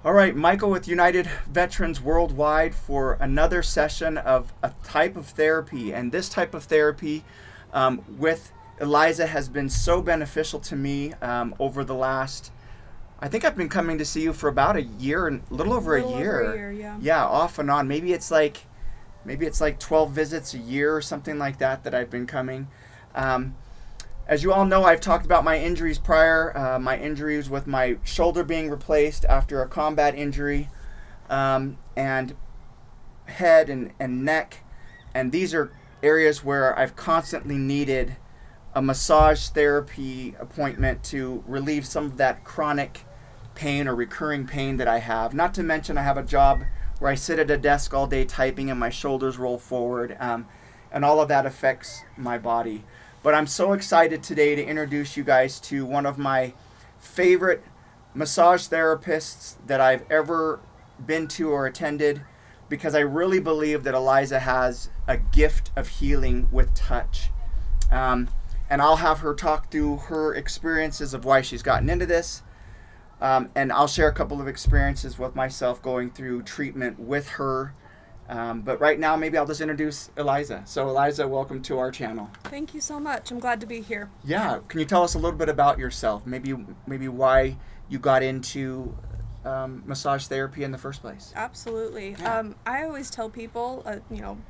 All right, Michael with United Veterans Worldwide for another session of a type of therapy. And this type of therapy with Eliza has been so beneficial to me over the last, I think I've been coming to see you for about a year and a little over a Little over a year. year, yeah. Yeah, off and on. Maybe it's like 12 visits a year or something like that I've been coming. Um, as you all know, I've talked about my injuries prior. My injuries with my shoulder being replaced after a combat injury, and head and neck. And these are areas where I've constantly needed a massage therapy appointment to relieve some of that chronic pain or recurring pain that I have. Not to mention, I have a job where I sit at a desk all day typing and my shoulders roll forward, and all of that affects my body. But I'm so excited today to introduce you guys to one of my favorite massage therapists that I've ever been to or attended, because I really believe that Eliza has a gift of healing with touch. And I'll have her talk through her experiences of why she's gotten into this. And I'll share a couple of experiences with myself going through treatment with her. But right now, maybe I'll just introduce Eliza. So, Eliza, welcome to our channel. Thank you so much. I'm glad to be here. Yeah, can you tell us a little bit about yourself? Maybe why you got into massage therapy in the first place. Absolutely. Yeah. I always tell people,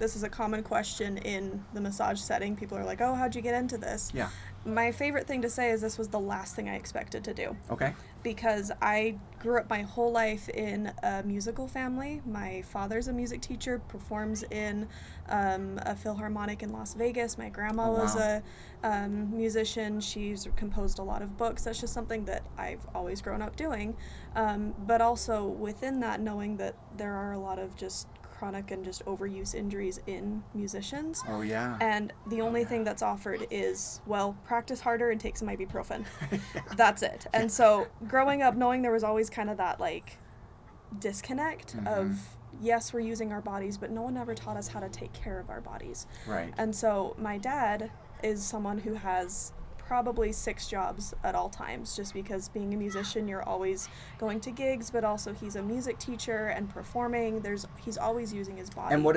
this is a common question in the massage setting. People are like, oh, how'd you get into this? Yeah. My favorite thing to say is this was the last thing I expected to do. Okay. Because I grew up my whole life in a musical family. My father's a music teacher, performs in a philharmonic in Las Vegas. My grandma was a musician. She's composed a lot of books. That's just something that I've always grown up doing. But also within that, knowing that there are a lot of just chronic and just overuse injuries in musicians. Oh, yeah. And the only thing that's offered is, well, practice harder and take some ibuprofen. That's it. And so growing up, knowing there was always kind of that like disconnect of, yes, we're using our bodies, but no one ever taught us how to take care of our bodies. Right. And so my dad is someone who has probably 6 jobs at all times, just because being a musician, you're always going to gigs, but also he's a music teacher and performing. He's always using his body. And what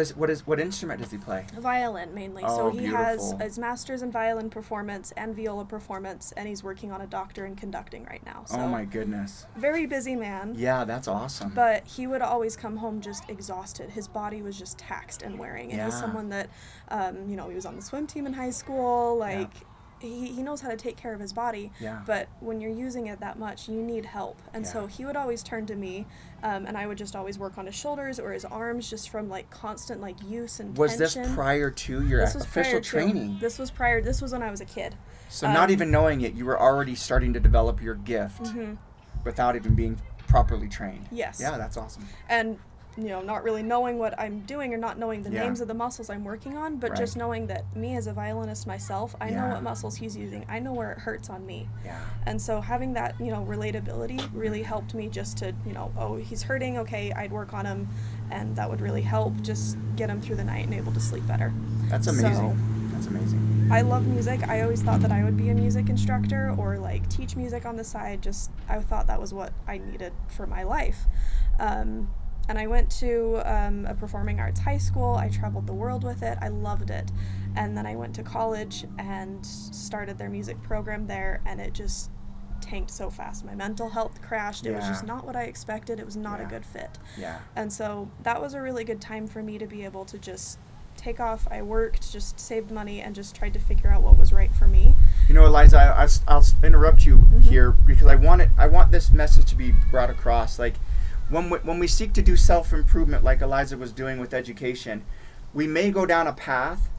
instrument does he play? Violin, mainly. Oh, so he has beautiful. his master's in violin performance and viola performance, and he's working on a doctor in conducting right now. So Oh my goodness. very busy man. Yeah, that's awesome. But he would always come home just exhausted. His body was just taxed and wearing. And he's Yeah. someone that, he was on the swim team in high school. Like, he knows how to take care of his body. Yeah. But when you're using it that much, you need help. And so he would always turn to me, and I would just always work on his shoulders or his arms, just from like constant like use and Was tension. this prior to your This was official prior to- training? This was when I was a kid. So not even knowing it, you were already starting to develop your gift without even being properly trained. Yes. Yeah, that's awesome. And not really knowing what I'm doing or not knowing the Yeah. names of the muscles I'm working on, but Right. just knowing that me as a violinist myself, I know Yeah. what muscles he's using. I know where it hurts on me. Yeah. And so having that, relatability really helped me just to, oh, he's hurting, okay, I'd work on him, and that would really help just get him through the night and able to sleep better. That's amazing. So, That's amazing. I love music. I always thought that I would be a music instructor or like teach music on the side. I thought that was what I needed for my life. And I went to a performing arts high school. I traveled the world with it. I loved it. And then I went to college and started their music program there, and it just tanked so fast. My mental health crashed. It was just not what I expected. It was not a good fit. Yeah. And so that was a really good time for me to be able to just take off. I worked, just saved money, and just tried to figure out what was right for me. Eliza, I'll interrupt you here because I want this message to be brought across. Like, when we seek to do self-improvement like Eliza was doing with education, we may go down a path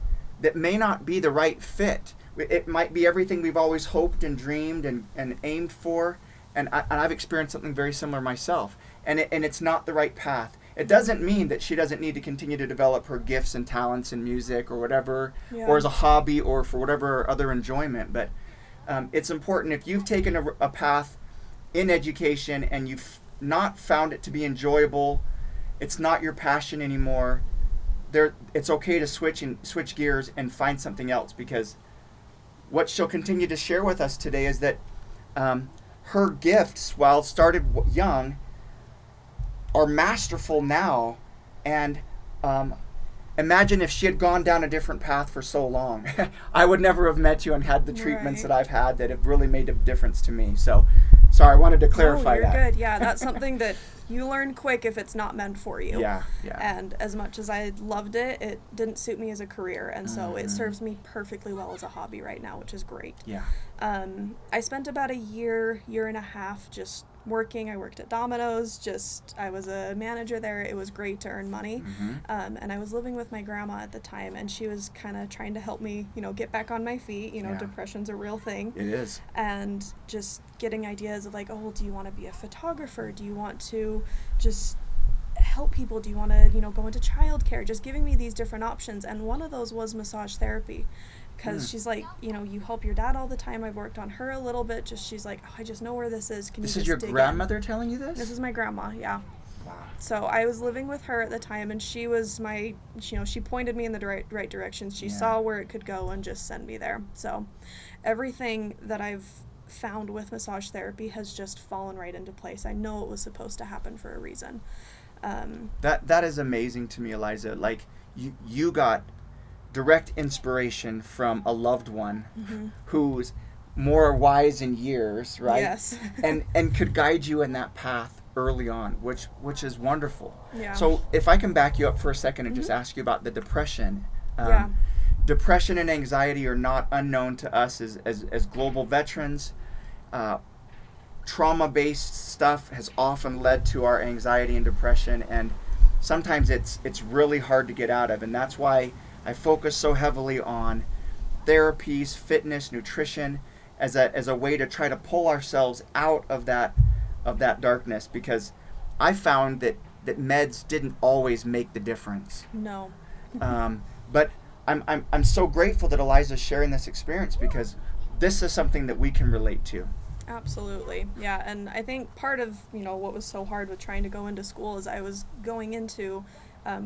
that may not be the right fit. It might be everything we've always hoped and dreamed and aimed for, and I've experienced something very similar myself, and it's not the right path. It doesn't mean that she doesn't need to continue to develop her gifts and talents in music or whatever, or as a hobby or for whatever other enjoyment, but it's important if you've taken a path in education and you've not found it to be enjoyable, it's not your passion anymore, it's okay to switch gears and find something else, because what she'll continue to share with us today is that her gifts, while started young, are masterful now. And imagine if she had gone down a different path for so long. I would never have met you and had the treatments Right. that I've had that have really made a difference to me. So, sorry, I wanted to clarify you're that. good. Yeah, that's something that you learn quick if it's not meant for you. Yeah. And as much as I loved it, it didn't suit me as a career, and so it serves me perfectly well as a hobby right now, which is great. Yeah. I spent about a year and a half just working. I worked at Domino's. I was a manager there. It was great to earn money. And I was living with my grandma at the time, and she was kind of trying to help me, get back on my feet. Depression's a real thing. It is. And just getting ideas of like, oh, well, do you want to be a photographer? Do you want to just help people? Do you want to, go into childcare? Just giving me these different options. And one of those was massage therapy. Because she's like, you help your dad all the time. I've worked on her a little bit. She's like, oh, I just know where this is. Can you just dig in? This is your grandmother telling you this? This is my grandma, yeah. Wow. So I was living with her at the time, and she was she pointed me in the right direction. She saw where it could go and just sent me there. So everything that I've found with massage therapy has just fallen right into place. I know it was supposed to happen for a reason. That is amazing to me, Eliza. Like, you got direct inspiration from a loved one who's more wise in years, right? Yes. and could guide you in that path early on, which is wonderful. Yeah. So if I can back you up for a second and just ask you about the depression. Depression and anxiety are not unknown to us as global veterans. Trauma-based stuff has often led to our anxiety and depression, and sometimes it's really hard to get out of, and that's why I focus so heavily on therapies, fitness, nutrition as a way to try to pull ourselves out of that darkness, because I found that meds didn't always make the difference. No. But I'm so grateful that Eliza's sharing this experience, because this is something that we can relate to. Absolutely. Yeah, and I think part of, what was so hard with trying to go into school is I was going into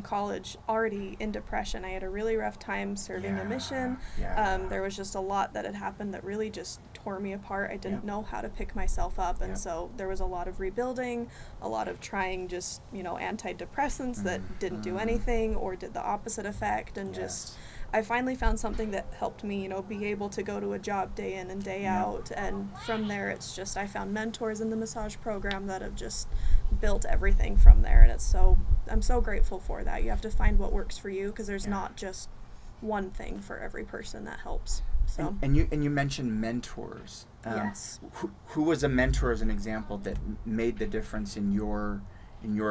college already in depression. I had a really rough time serving a mission. There was just a lot that had happened that really just tore me apart. I didn't know how to pick myself up, and so there was a lot of rebuilding, a lot of trying just, antidepressants that didn't do anything or did the opposite effect, and just I finally found something that helped me, be able to go to a job day in and day out, and from there it's just I found mentors in the massage program that have just built everything from there, and I'm so grateful for that. You have to find what works for you, because there's not just one thing for every person that helps. So and you mentioned mentors. Yes. Who was a mentor as an example that made the difference in your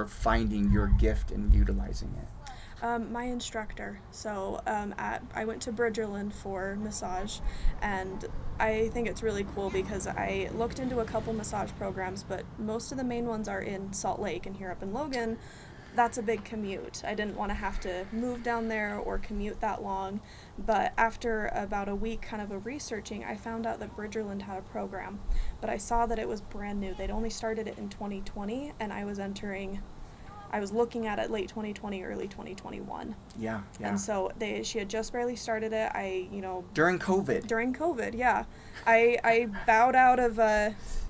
finding your gift and utilizing it? My instructor. So I went to Bridgerland for massage, and I think it's really cool because I looked into a couple massage programs, but most of the main ones are in Salt Lake, and here up in Logan, that's a big commute. I didn't want to have to move down there or commute that long, but after about a week kind of researching, I found out that Bridgerland had a program, but I saw that it was brand new. They'd only started it in 2020, and I was looking at it late 2020, early 2021. Yeah. And so she had just barely started it. During COVID. During COVID, yeah. I bowed out of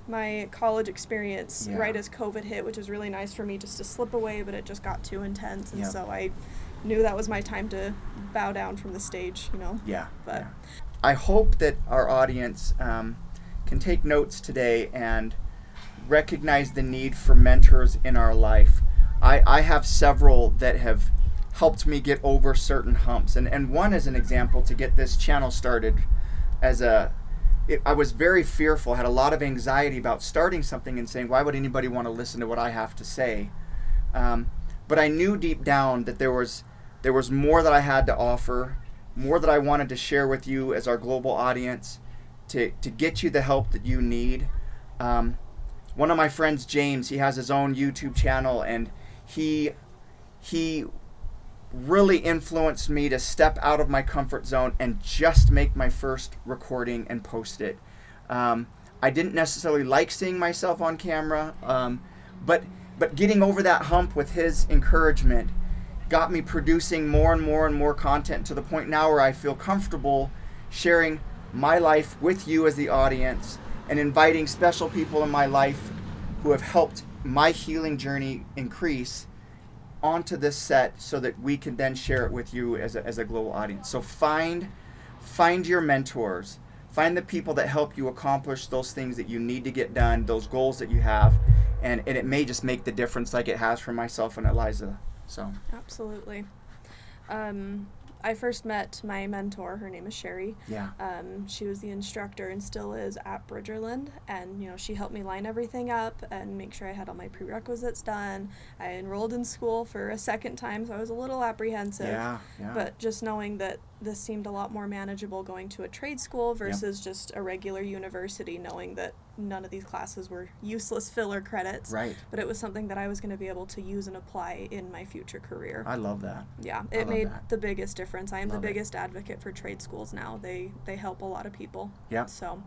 my college experience right as COVID hit, which was really nice for me just to slip away, but it just got too intense, and so I knew that was my time to bow down from the stage, Yeah. But I hope that our audience can take notes today and recognize the need for mentors in our life. I have several that have helped me get over certain humps. And one is an example to get this channel started. I was very fearful, had a lot of anxiety about starting something and saying, why would anybody want to listen to what I have to say? But I knew deep down that there was more that I had to offer, more that I wanted to share with you as our global audience to get you the help that you need. One of my friends, James, he has his own YouTube channel, and he really influenced me to step out of my comfort zone and just make my first recording and post it. I didn't necessarily like seeing myself on camera, but getting over that hump with his encouragement got me producing more and more content, to the point now where I feel comfortable sharing my life with you as the audience and inviting special people in my life who have helped my healing journey increase onto this set so that we can then share it with you as a global audience. So find your mentors. Find the people that help you accomplish those things that you need to get done, those goals that you have, and it may just make the difference like it has for myself and Eliza. So absolutely. I first met my mentor. Her name is Sherry. Yeah. She was the instructor and still is at Bridgerland, and she helped me line everything up and make sure I had all my prerequisites done. I enrolled in school for a second time, so I was a little apprehensive. Yeah. But just knowing that this seemed a lot more manageable going to a trade school versus just a regular university, knowing that none of these classes were useless filler credits. Right. But it was something that I was going to be able to use and apply in my future career. I love that. Yeah, it made the biggest difference. I am the biggest advocate for trade schools now. They help a lot of people. Yeah. So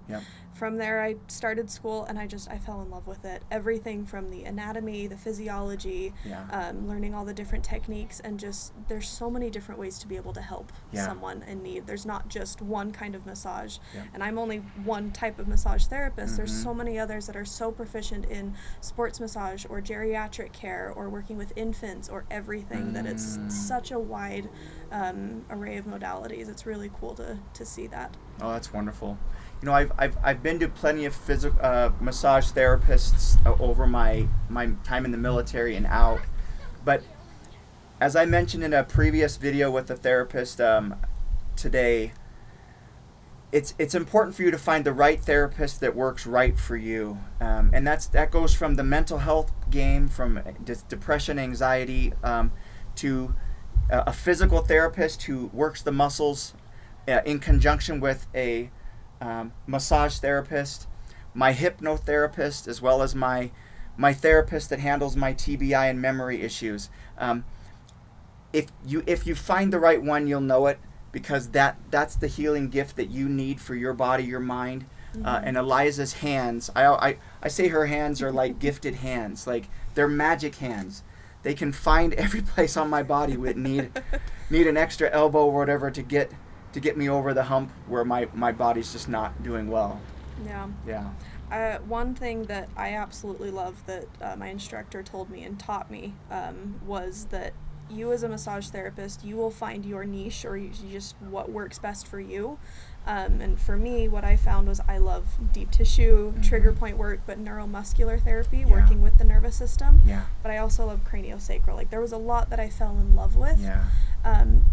from there I started school and I fell in love with it. Everything from the anatomy, the physiology, learning all the different techniques, and just there's so many different ways to be able to help someone in need. There's not just one kind of massage. And I'm only one type of massage therapist. There's so many others that are so proficient in sports massage or geriatric care or working with infants or everything that it's such a wide array of modalities. It's really cool to see that. Oh, that's wonderful. I've been to plenty of massage therapists over my time in the military and out, but as I mentioned in a previous video with a therapist today, it's important for you to find the right therapist that works right for you, and that goes from the mental health game, from depression, anxiety, to a physical therapist who works the muscles in conjunction with a massage therapist, my hypnotherapist, as well as my therapist that handles my TBI and memory issues. If you find the right one, you'll know it, because that's the healing gift that you need for your body, your mind. And Eliza's hands, I say her hands are like gifted hands, like they're magic hands. They can find every place on my body with need an extra elbow or whatever to get me over the hump where my body's just not doing well. Yeah. One thing that I absolutely love that my instructor told me and taught me was that you as a massage therapist, you will find your niche or just what works best for you. And for me, what I found was I love deep tissue, trigger point work, but neuromuscular therapy, working with the nervous system. Yeah. But I also love craniosacral. Like, there was a lot that I fell in love with. Yeah.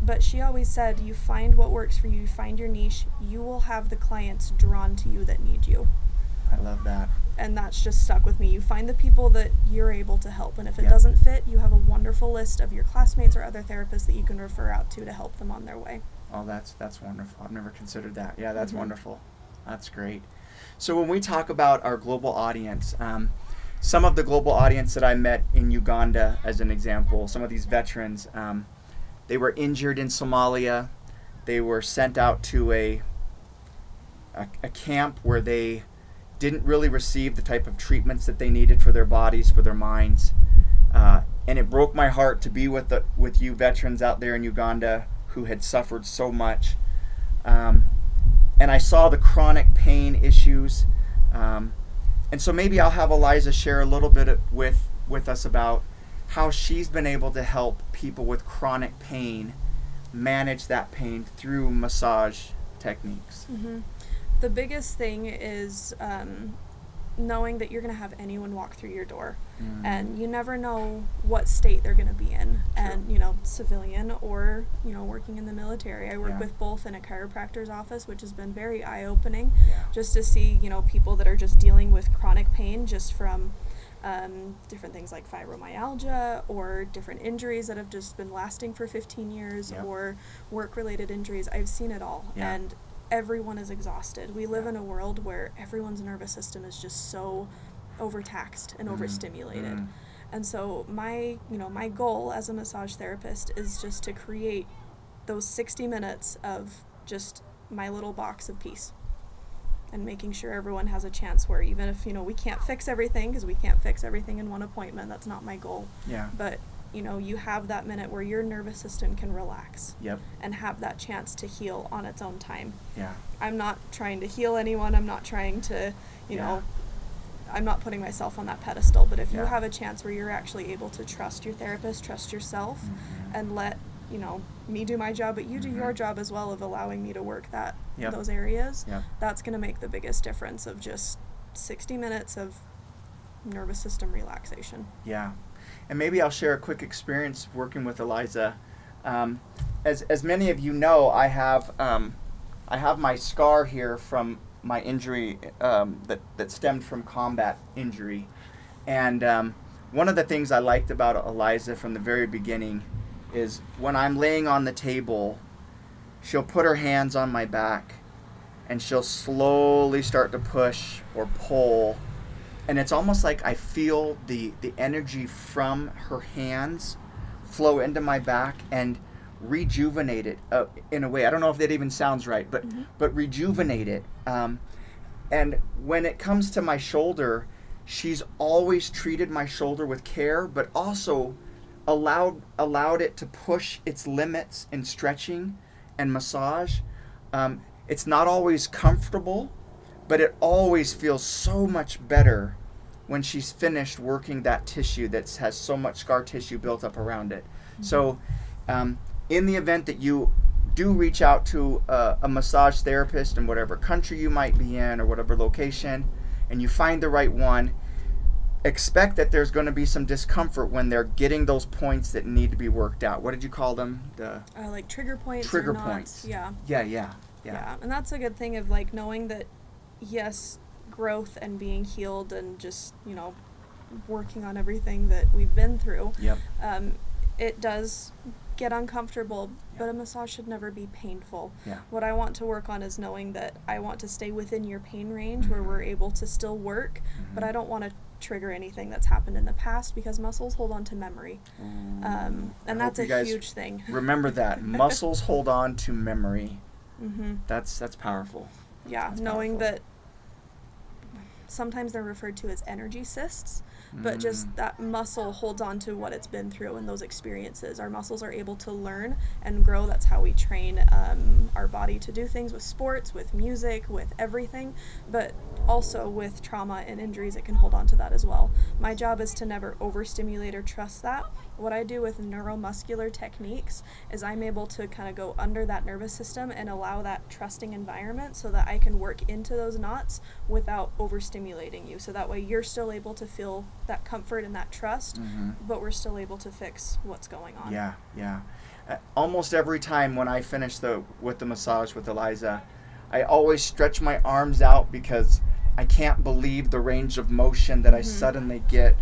But she always said, you find what works for you, you find your niche, you will have the clients drawn to you that need you. I love that. And that's just stuck with me. You find the people that you're able to help, and if it doesn't fit, you have a wonderful list of your classmates or other therapists that you can refer out to help them on their way. Oh, that's wonderful. I've never considered that. Yeah, that's wonderful. That's great. So when we talk about our global audience, some of the global audience that I met in Uganda, as an example, some of these veterans, they were injured in Somalia. They were sent out to a camp where they didn't really receive the type of treatments that they needed for their bodies, for their minds. And it broke my heart to be with you veterans out there in Uganda who had suffered so much. And I saw the chronic pain issues. And so maybe I'll have Eliza share a little bit with us about how she's been able to help people with chronic pain manage that pain through massage techniques. The biggest thing is knowing that you're going to have anyone walk through your door, and you never know what state they're going to be in. And civilian or working in the military. I work with both in a chiropractor's office, which has been very eye-opening, just to see people that are just dealing with chronic pain just from different things like fibromyalgia or different injuries that have just been lasting for 15 years or work-related injuries. I've seen it all, and everyone is exhausted. We live in a world where everyone's nervous system is just so overtaxed and overstimulated. And so my goal as a massage therapist is just to create those 60 minutes of just my little box of peace, and making sure everyone has a chance where even if, we can't fix everything, because we can't fix everything in one appointment, that's not my goal. But you have that minute where your nervous system can relax and have that chance to heal on its own time. I'm not trying to heal anyone. I'm not trying to, I'm not putting myself on that pedestal, but if you Yeah. have a chance where you're actually able to trust your therapist, trust yourself, and let, me do my job, but you do your job as well of allowing me to work Yep. those areas, Yep. that's going to make the biggest difference of just 60 minutes of nervous system relaxation. Yeah. And maybe I'll share a quick experience working with Eliza. As many of you know, I have my scar here from my injury that stemmed from combat injury. And one of the things I liked about Eliza from the very beginning is when I'm laying on the table, she'll put her hands on my back and she'll slowly start to push or pull. And it's almost like I feel the energy from her hands flow into my back and rejuvenate it in a way. I don't know if that even sounds right, but rejuvenate it. And when it comes to my shoulder, she's always treated my shoulder with care, but also allowed it to push its limits in stretching and massage. It's not always comfortable, but it always feels so much better when she's finished working that tissue that has so much scar tissue built up around it. So in the event that you do reach out to a massage therapist in whatever country you might be in or whatever location, and you find the right one, expect that there's going to be some discomfort when they're getting those points that need to be worked out. What did you call them? Like trigger points. Trigger or knots. points. Yeah. Yeah. And that's a good thing of like knowing that, yes, growth and being healed and just, working on everything that we've been through. Yep. It does get uncomfortable, but a massage should never be painful. Yeah. What I want to work on is knowing that I want to stay within your pain range where we're able to still work, but I don't want to trigger anything that's happened in the past because muscles hold on to memory. And that's a huge thing. Remember that. Muscles hold on to memory. That's powerful. Yeah, That's knowing powerful. that sometimes they're referred to as energy cysts, but just that muscle holds on to what it's been through and those experiences. Our muscles are able to learn and grow. That's how we train our body to do things with sports, with music, with everything, but also with trauma and injuries, it can hold on to that as well. My job is to never overstimulate or trust that. What I do with neuromuscular techniques is I'm able to kind of go under that nervous system and allow that trusting environment so that I can work into those knots without overstimulating you. So that way you're still able to feel that comfort and that trust, but we're still able to fix what's going on. Yeah. Almost every time when I finish with the massage with Eliza, I always stretch my arms out because I can't believe the range of motion that I suddenly get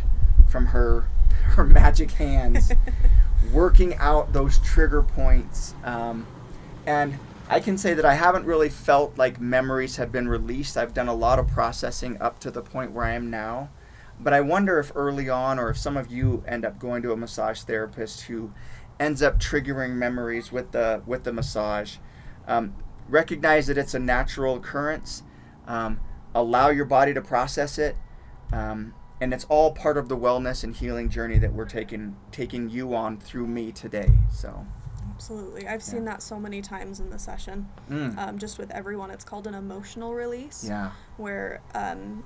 from her magic hands working out those trigger points. And I can say that I haven't really felt like memories have been released. I've done a lot of processing up to the point where I am now. But I wonder if early on, or if some of you end up going to a massage therapist who ends up triggering memories with the massage, recognize that it's a natural occurrence. Allow your body to process it. And it's all part of the wellness and healing journey that we're taking you on through me today. So, absolutely, I've seen that so many times in the session. Just with everyone, it's called an emotional release. Yeah. Where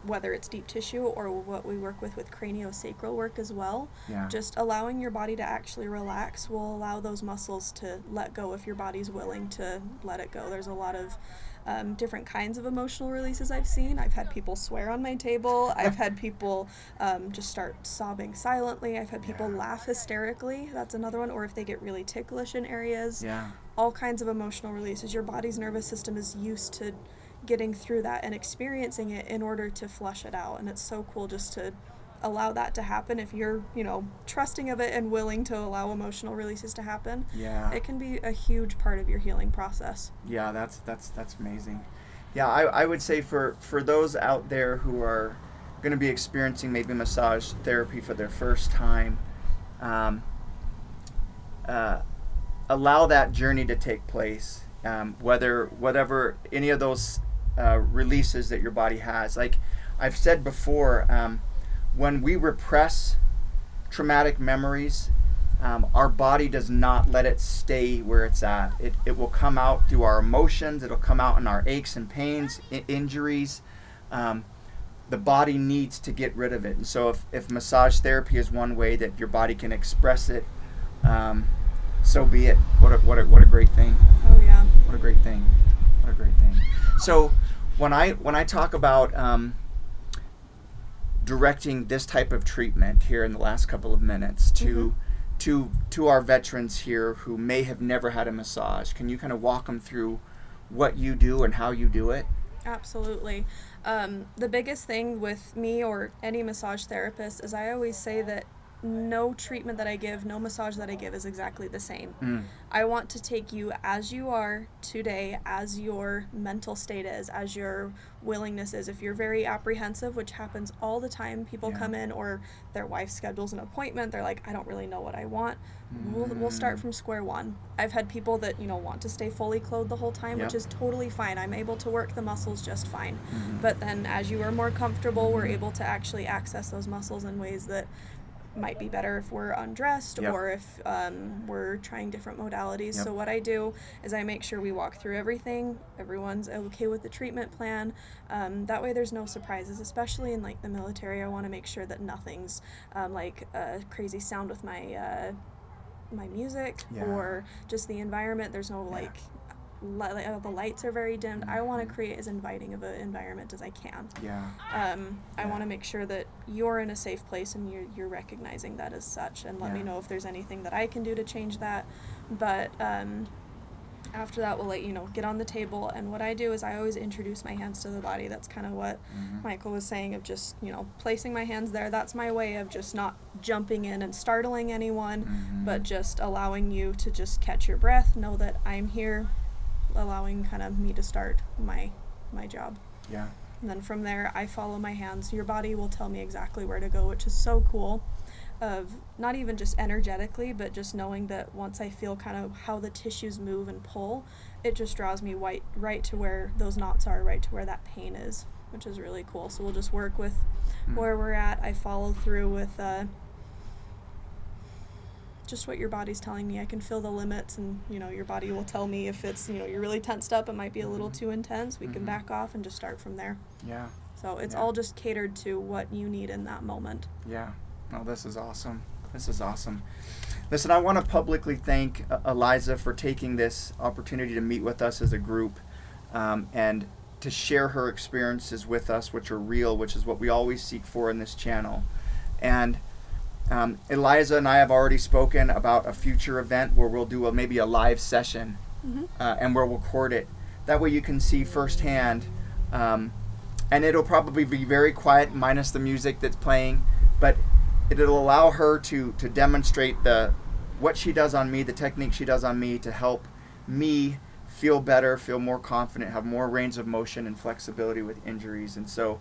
whether it's deep tissue or what we work with craniosacral work as well, just allowing your body to actually relax will allow those muscles to let go if your body's willing to let it go. There's a lot of different kinds of emotional releases I've seen. I've had people swear on my table. I've had people just start sobbing silently. I've had people laugh hysterically. That's another one. Or if they get really ticklish in areas. Yeah. All kinds of emotional releases. Your body's nervous system is used to getting through that and experiencing it in order to flush it out. And it's so cool just to allow that to happen. If you're, trusting of it and willing to allow emotional releases to happen, it can be a huge part of your healing process. Yeah, that's amazing. Yeah, I would say for those out there who are going to be experiencing maybe massage therapy for their first time, allow that journey to take place. Whatever any of those releases that your body has. Like I've said before, when we repress traumatic memories, our body does not let it stay where it's at. It will come out through our emotions. It'll come out in our aches and pains, injuries. the body needs to get rid of it. And so if massage therapy is one way that your body can express it, so be it. What a great thing. Oh yeah. What a great thing. What a great thing. So when I talk about directing this type of treatment here in the last couple of minutes to our veterans here who may have never had a massage, can you kind of walk them through what you do and how you do it? Absolutely. The biggest thing with me or any massage therapist is I always say that no treatment that I give, no massage that I give is exactly the same. I want to take you as you are today, as your mental state is, as your willingness is. If you're very apprehensive, which happens all the time, people come in or their wife schedules an appointment, they're like, I don't really know what I want. We'll start from square one. I've had people that, want to stay fully clothed the whole time, which is totally fine. I'm able to work the muscles just fine. But then as you are more comfortable, we're able to actually access those muscles in ways that might be better if we're undressed or if we're trying different modalities. So what I do is I make sure we walk through everything. Everyone's okay with the treatment plan. That way there's no surprises, especially in like the military. I want to make sure that nothing's like a crazy sound with my my music or just the environment. There's no like the lights are very dimmed. I want to create as inviting of an environment as I can. I want to make sure that you're in a safe place and you're recognizing that as such, and let me know if there's anything that I can do to change that. But after that, we'll let you know, get on the table, and what I do is I always introduce my hands to the body. That's kind of what Michael was saying, of just, placing my hands there. That's my way of just not jumping in and startling anyone, but just allowing you to just catch your breath, know that I'm here, allowing kind of me to start my job. And then from there, I follow my hands. Your body will tell me exactly where to go, which is so cool, of not even just energetically, but just knowing that once I feel kind of how the tissues move and pull, it just draws me right to where those knots are, right to where that pain is, which is really cool. So we'll just work with where we're at. I follow through with just what your body's telling me. I can feel the limits, and your body will tell me if it's you're really tensed up, it might be a little too intense. We can back off and just start from there. So it's all just catered to what you need in that moment. Oh, this is awesome. Listen, I want to publicly thank Eliza for taking this opportunity to meet with us as a group, and to share her experiences with us, which are real, which is what we always seek for in this channel. And Eliza and I have already spoken about a future event where we'll do maybe a live session, and we'll record it. That way you can see firsthand, and it'll probably be very quiet, minus the music that's playing, but it'll allow her to demonstrate what she does on me, the technique she does on me, to help me feel better, feel more confident, have more range of motion and flexibility with injuries. And so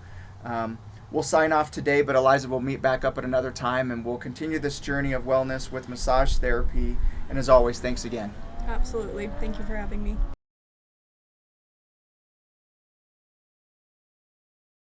we'll sign off today, but Eliza will meet back up at another time, and we'll continue this journey of wellness with massage therapy. And as always, thanks again. Absolutely. Thank you for having me.